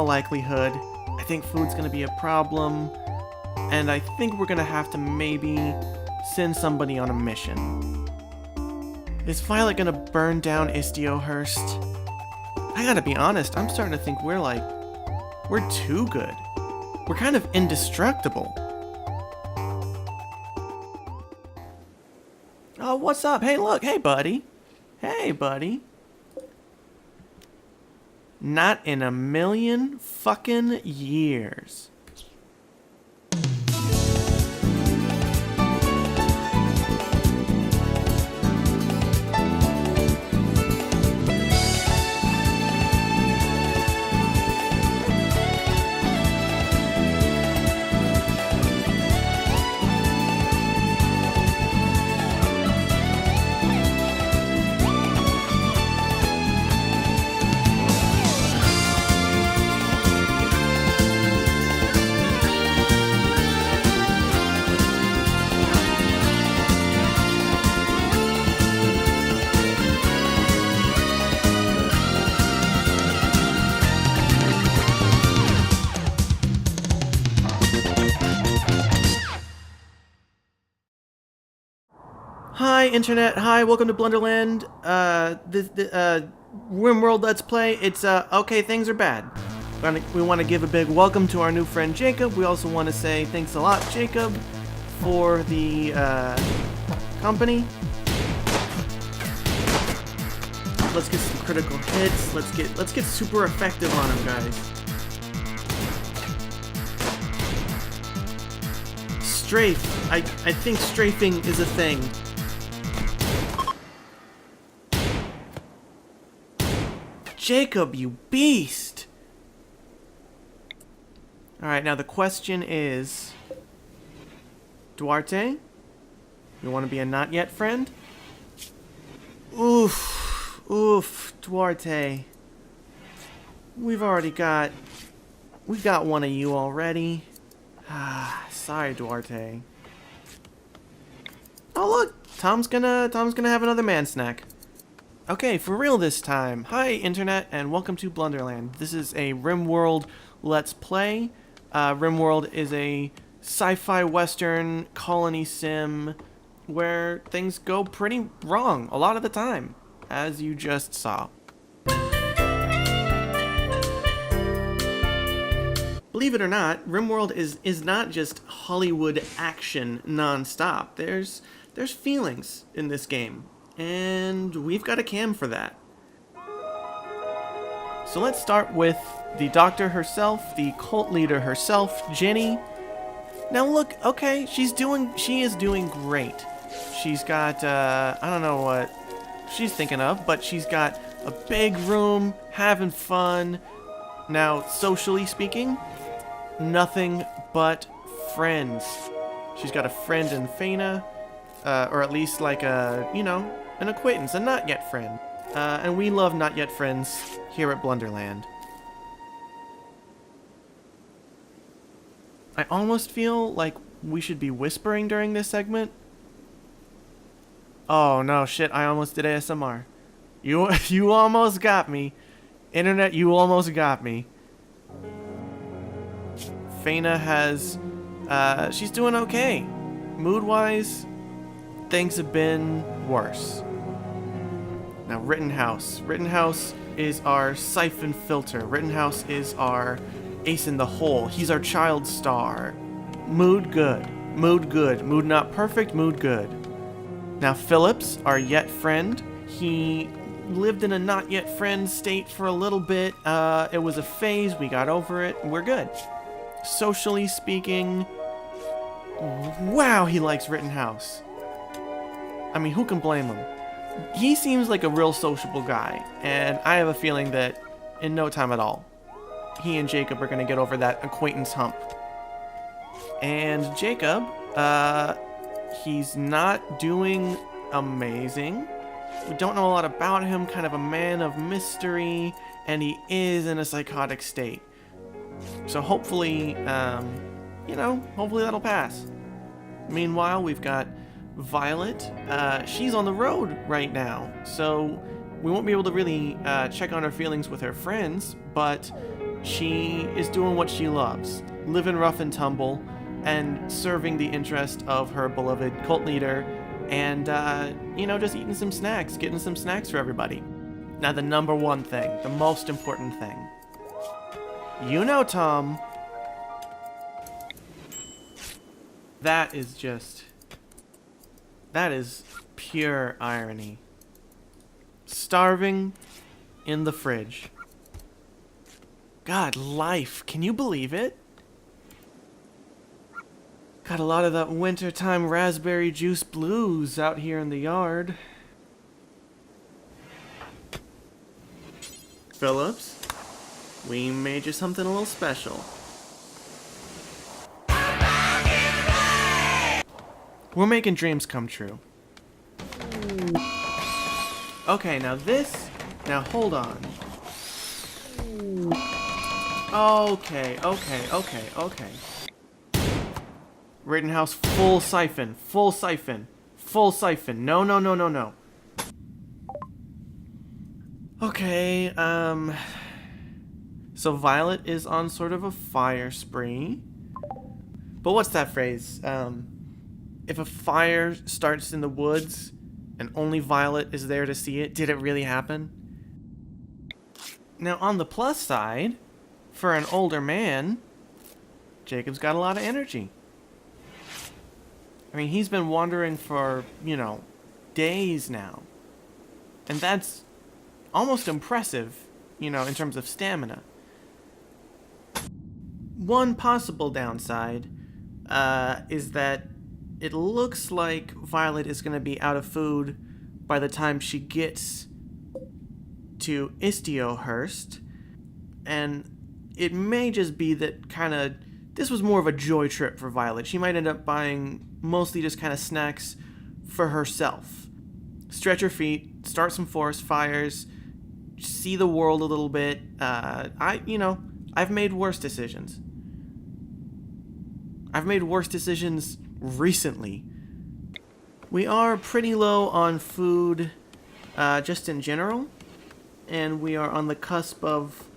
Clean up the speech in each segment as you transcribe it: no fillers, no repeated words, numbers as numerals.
all likelihood. I think food's gonna be a problem, and I think we're gonna have to maybe send somebody on a mission. Is Violet gonna burn down Istiohurst? I gotta be honest, I'm starting to think we're too good. We're kind of indestructible. Oh, what's up? Hey, look. Hey, buddy. Hey, buddy. Not in a million fucking years. Hi, Internet. Hi, welcome to Blunderland. Rimworld Let's Play. It's, okay, things are bad. We want to give a big welcome to our new friend, Jacob. We also want to say thanks a lot, Jacob, for the, company. Let's get some critical hits. Let's get super effective on him, guys. Strafe. I think strafing is a thing. Jacob, you beast! Alright, now the question is... Duarte? You want to be a not yet friend? Oof. Oof, Duarte. We've got one of you already. Ah, sorry, Duarte. Oh look! Tom's gonna have another man snack. Okay, for real this time. Hi, Internet, and welcome to Blunderland. This is a Rimworld Let's Play. Rimworld is a sci-fi western colony sim where things go pretty wrong a lot of the time, as you just saw. Believe it or not, Rimworld is not just Hollywood action non-stop. There's feelings in this game. And we've got a cam for that. So let's start with the doctor herself, the cult leader herself, Jenny. Now look, okay, she is doing great. She's got, I don't know what she's thinking of, but she's got a big room, having fun. Now, socially speaking, nothing but friends. She's got a friend in Faina, or at least like a, you know, an acquaintance, a not yet friend. And we love not yet friends here at Blunderland. I almost feel like we should be whispering during this segment. Oh no, shit, I almost did ASMR. You almost got me. Internet, you almost got me. Faina has, she's doing okay. Mood-wise, things have been worse. Now, Rittenhouse. Rittenhouse is our siphon filter. Rittenhouse is our ace in the hole. He's our child star. Mood good. Mood good. Mood not perfect, mood good. Now, Phillips, our yet friend. He lived in a not yet friend state for a little bit. It was a phase. We got over it. We're good. Socially speaking, wow, he likes Rittenhouse. I mean, who can blame him? He seems like a real sociable guy, and I have a feeling that in no time at all, he and Jacob are going to get over that acquaintance hump. And Jacob, he's not doing amazing. We don't know a lot about him, kind of a man of mystery, and he is in a psychotic state. So hopefully, you know, hopefully that'll pass. Meanwhile, we've got Violet. She's on the road right now, so we won't be able to really check on her feelings with her friends, but She is doing what she loves, living rough and tumble, and serving the interest of her beloved cult leader, and, just eating some snacks, getting some snacks for everybody. Now, the number one thing, the most important thing. You know, Tom. That is pure irony. Starving in the fridge. God, life. Can you believe it? Got a lot of that wintertime raspberry juice blues out here in the yard. Phillips, we made you something a little special. We're making dreams come true. Okay, now hold on. Okay. Rittenhouse, full siphon. No. Okay, so Violet is on sort of a fire spree. But what's that phrase? If a fire starts in the woods and only Violet is there to see it, did it really happen? Now, on the plus side, for an older man, Jacob's got a lot of energy. I mean, he's been wandering for, days now. And that's almost impressive, in terms of stamina. One possible downside is that it looks like Violet is going to be out of food by the time she gets to Istiohurst. And it may just be that this was more of a joy trip for Violet. She might end up buying mostly just kind of snacks for herself. Stretch her feet, start some forest fires, see the world a little bit. I've made worse decisions. I've made worse decisions recently. We are pretty low on food, just in general, and we are on the cusp of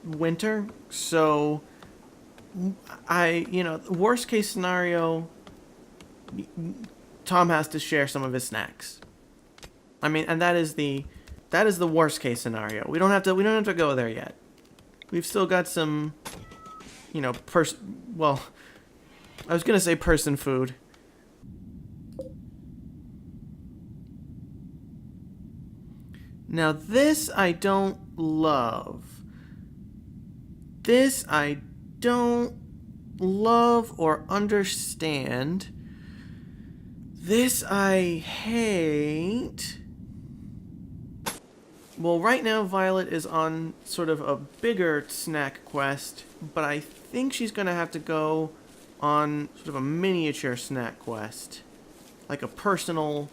winter, so worst case scenario, Tom has to share some of his snacks. I mean, and that is the worst case scenario. We don't have to go there yet. We've still got some, I was gonna say person food. Now this I don't love. This I don't love or understand. This I hate. Well, right now Violet is on sort of a bigger snack quest, but I think she's gonna have to go on sort of a miniature snack quest. Like a personal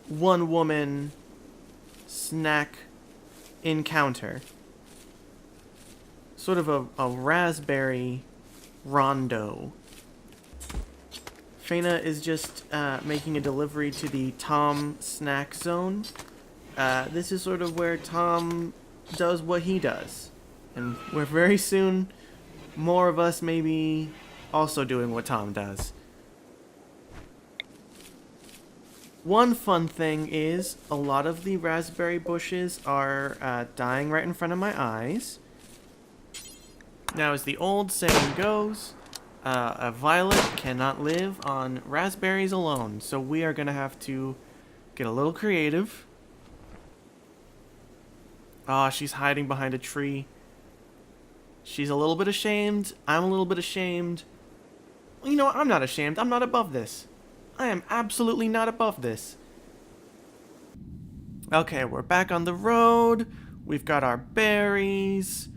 one-woman snack encounter. Sort of a raspberry rondo. Faina is just making a delivery to the Tom snack zone. This is sort of where Tom does what he does. And we're very soon, more of us may be also doing what Tom does. One fun thing is a lot of the raspberry bushes are dying right in front of my eyes. Now, as the old saying goes, a violet cannot live on raspberries alone, so we are going to have to get a little creative. Ah, she's hiding behind a tree. She's a little bit ashamed. I'm a little bit ashamed. Well, you know what? I'm not ashamed. I'm not above this. I am absolutely not above this. Okay, we're back on the road. We've got our berries.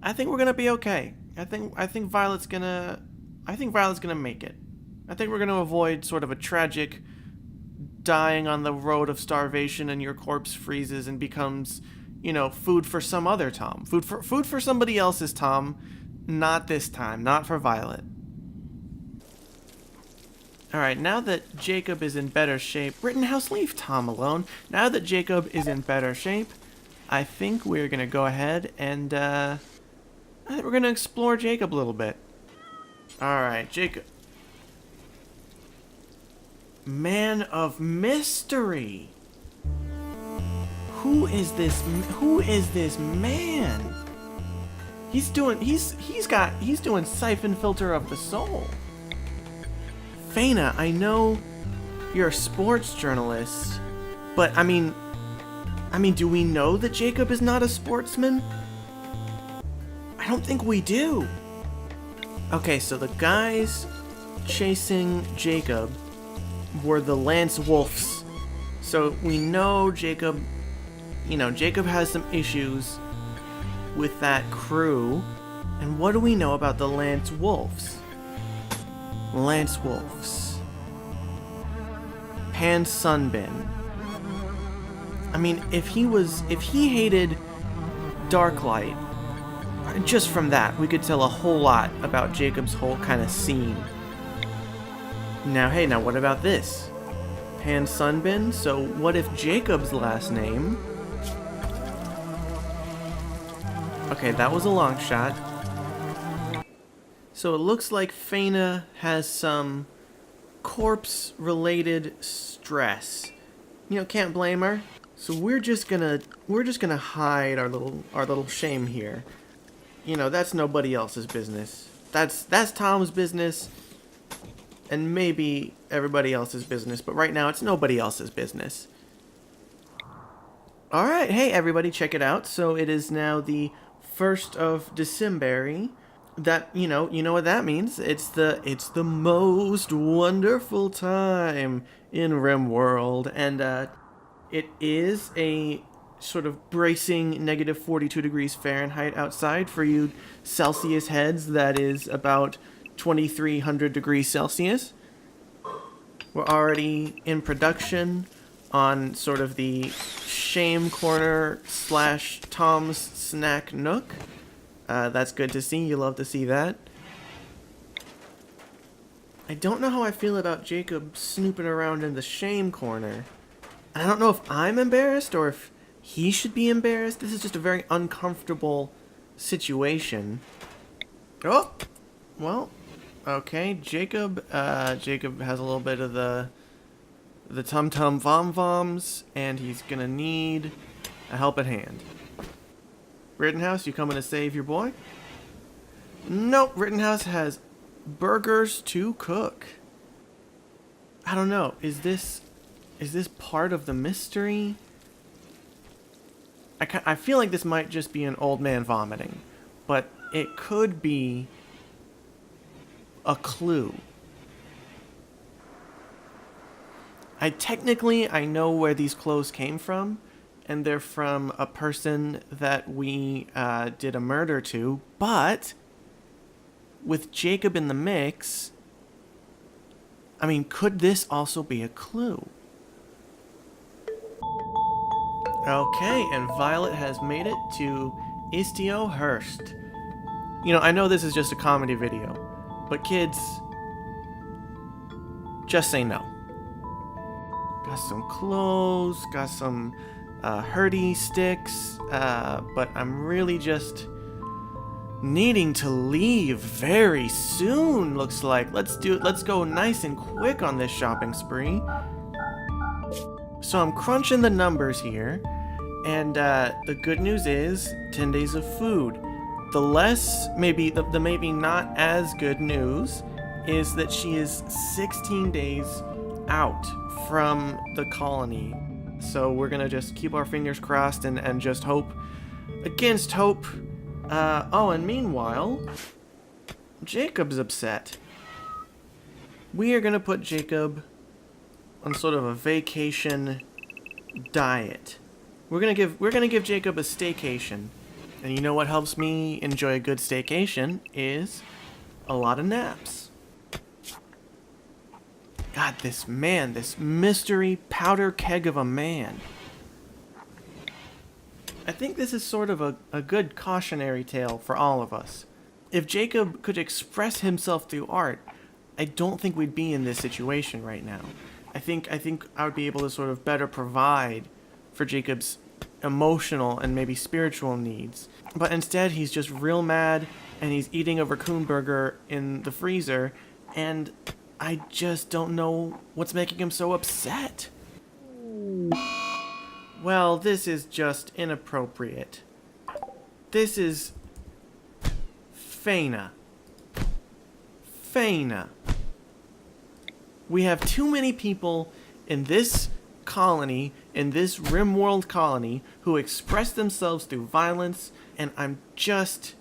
I think we're gonna be okay. I think Violet's gonna make it. I think we're gonna avoid sort of a tragic dying on the road of starvation and your corpse freezes and becomes, food for some other Tom. Food for somebody else's Tom. Not this time. Not for Violet. Alright, now that Jacob is in better shape... Rittenhouse, leave Tom alone. Now that Jacob is in better shape, I think we're gonna go ahead and I think we're gonna explore Jacob a little bit. Alright, Jacob. Man of mystery. Who is this man? He's doing Siphon Filter of the Soul. Faina, I know you're a sports journalist, but I mean, do we know that Jacob is not a sportsman? I don't think we do. Okay, so the guys chasing Jacob were the Lance Wolves. So we know Jacob, Jacob has some issues with that crew. And what do we know about the Lance Wolves? Lance Wolves. Pan Sunbin. I mean, if he hated Darklight, just from that, we could tell a whole lot about Jacob's whole kind of scene. Now, hey, what about this? Pan Sunbin? So what if Jacob's last name... Okay, that was a long shot. So it looks like Faina has some corpse-related stress. Can't blame her. So we're just gonna hide our little shame here. That's nobody else's business. That's Tom's business, and maybe everybody else's business, but right now it's nobody else's business. All right, hey everybody, check it out. So it is now the 1st of December. That you know what that means. It's the most wonderful time in Rimworld, and it is a sort of bracing negative 42 degrees Fahrenheit outside for you Celsius heads. That is about 2300 degrees Celsius. We're already in production on sort of the shame corner / Tom's snack nook. That's good to see. You love to see that. I don't know how I feel about Jacob snooping around in the shame corner. And I don't know if I'm embarrassed or if he should be embarrassed. This is just a very uncomfortable situation. Oh! Well, okay. Jacob has a little bit of the tum-tum vom-voms, and he's gonna need a helping hand. Rittenhouse, you coming to save your boy? Nope, Rittenhouse has burgers to cook. I don't know. Is this part of the mystery? I feel like this might just be an old man vomiting, but it could be a clue. I know where these clothes came from, and they're from a person that we did a murder to, but with Jacob in the mix, I mean, could this also be a clue? Okay, and Violet has made it to Istiohurst. I know this is just a comedy video, but kids, just say no. Got some clothes, got some hurdy sticks, but I'm really just needing to leave very soon, looks like. Let's go nice and quick on this shopping spree. So I'm crunching the numbers here, and the good news is 10 days of food. The maybe not as good news is that she is 16 days out from the colony. So we're gonna just keep our fingers crossed and just hope against hope. And meanwhile, Jacob's upset. We are gonna put Jacob on sort of a vacation diet. We're gonna give Jacob a staycation. And you know what helps me enjoy a good staycation is a lot of naps. God, this mystery powder keg of a man. I think this is sort of a good cautionary tale for all of us. If Jacob could express himself through art, I don't think we'd be in this situation right now. I think I would be able to sort of better provide for Jacob's emotional and maybe spiritual needs. But instead, he's just real mad, and he's eating a raccoon burger in the freezer, and I just don't know what's making him so upset. Well, this is just inappropriate. This is Faina. Faina. We have too many people in this colony, in this Rimworld colony, who express themselves through violence, and I'm just...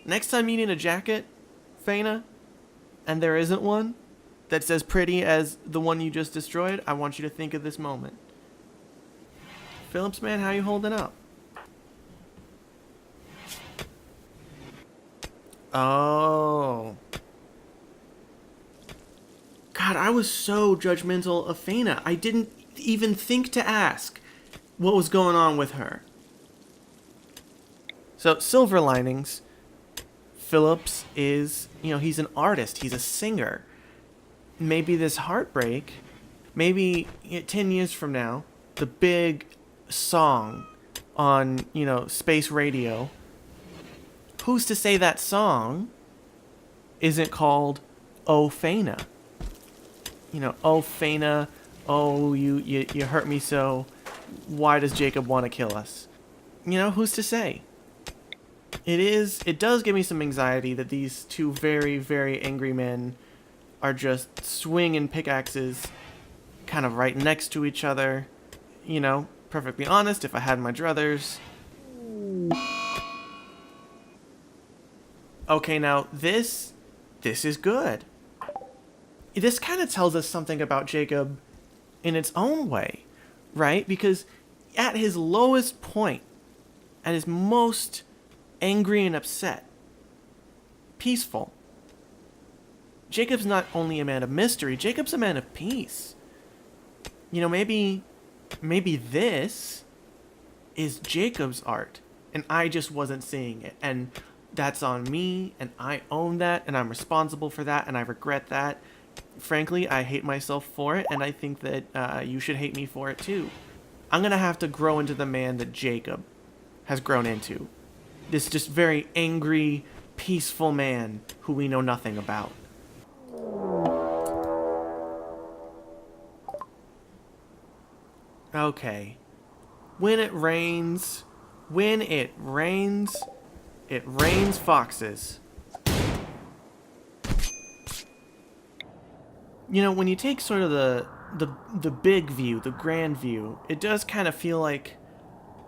Next time you need a jacket, Faina, and there isn't one that's as pretty as the one you just destroyed, I want you to think of this moment. Phillips, man, how you holding up? Oh. God, I was so judgmental of Faina. I didn't even think to ask what was going on with her. So, silver linings. Phillips is, he's an artist. He's a singer. Maybe this heartbreak, maybe 10 years from now, the big song on, space radio, who's to say that song isn't called Oh Faina? Oh Faina, oh you hurt me so, why does Jacob want to kill us? Who's to say? It does give me some anxiety that these two very, very angry men are just swinging pickaxes kind of right next to each other. Perfectly honest, if I had my druthers. Okay, now this is good. This kind of tells us something about Jacob in its own way, right? Because at his lowest point, at his most angry and upset, peaceful, Jacob's not only a man of mystery, Jacob's a man of peace. Maybe this is Jacob's art, and I just wasn't seeing it, and that's on me, and I own that, and I'm responsible for that, and I regret that. Frankly, I hate myself for it, and I think that you should hate me for it too. I'm gonna have to grow into the man that Jacob has grown into. This just very angry, peaceful man who we know nothing about. Okay. When it rains foxes. When you take sort of the big view, the grand view, it does kind of feel like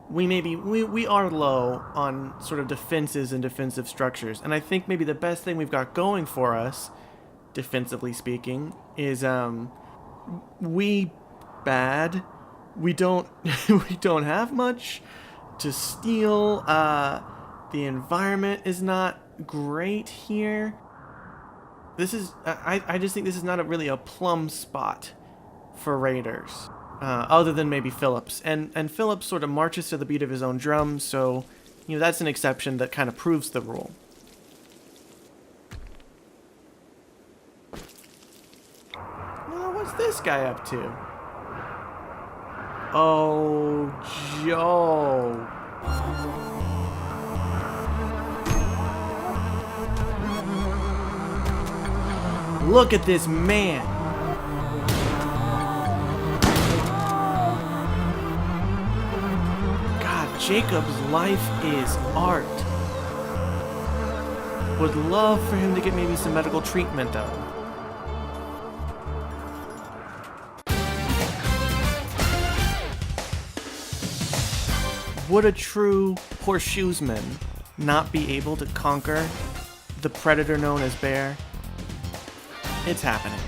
we are low on sort of defenses and defensive structures. And I think maybe the best thing we've got going for us, defensively speaking, is we don't have much to steal. The environment is not great here. I just think this is not really a plum spot for raiders, other than maybe Phillips. And Phillips sort of marches to the beat of his own drum, so that's an exception that kind of proves the rule. Well, what's this guy up to? Oh, Joe. Look at this man. God, Jacob's life is art. Would love for him to get maybe some medical treatment though. Would a true horseshoesman not be able to conquer the predator known as bear? It's happening.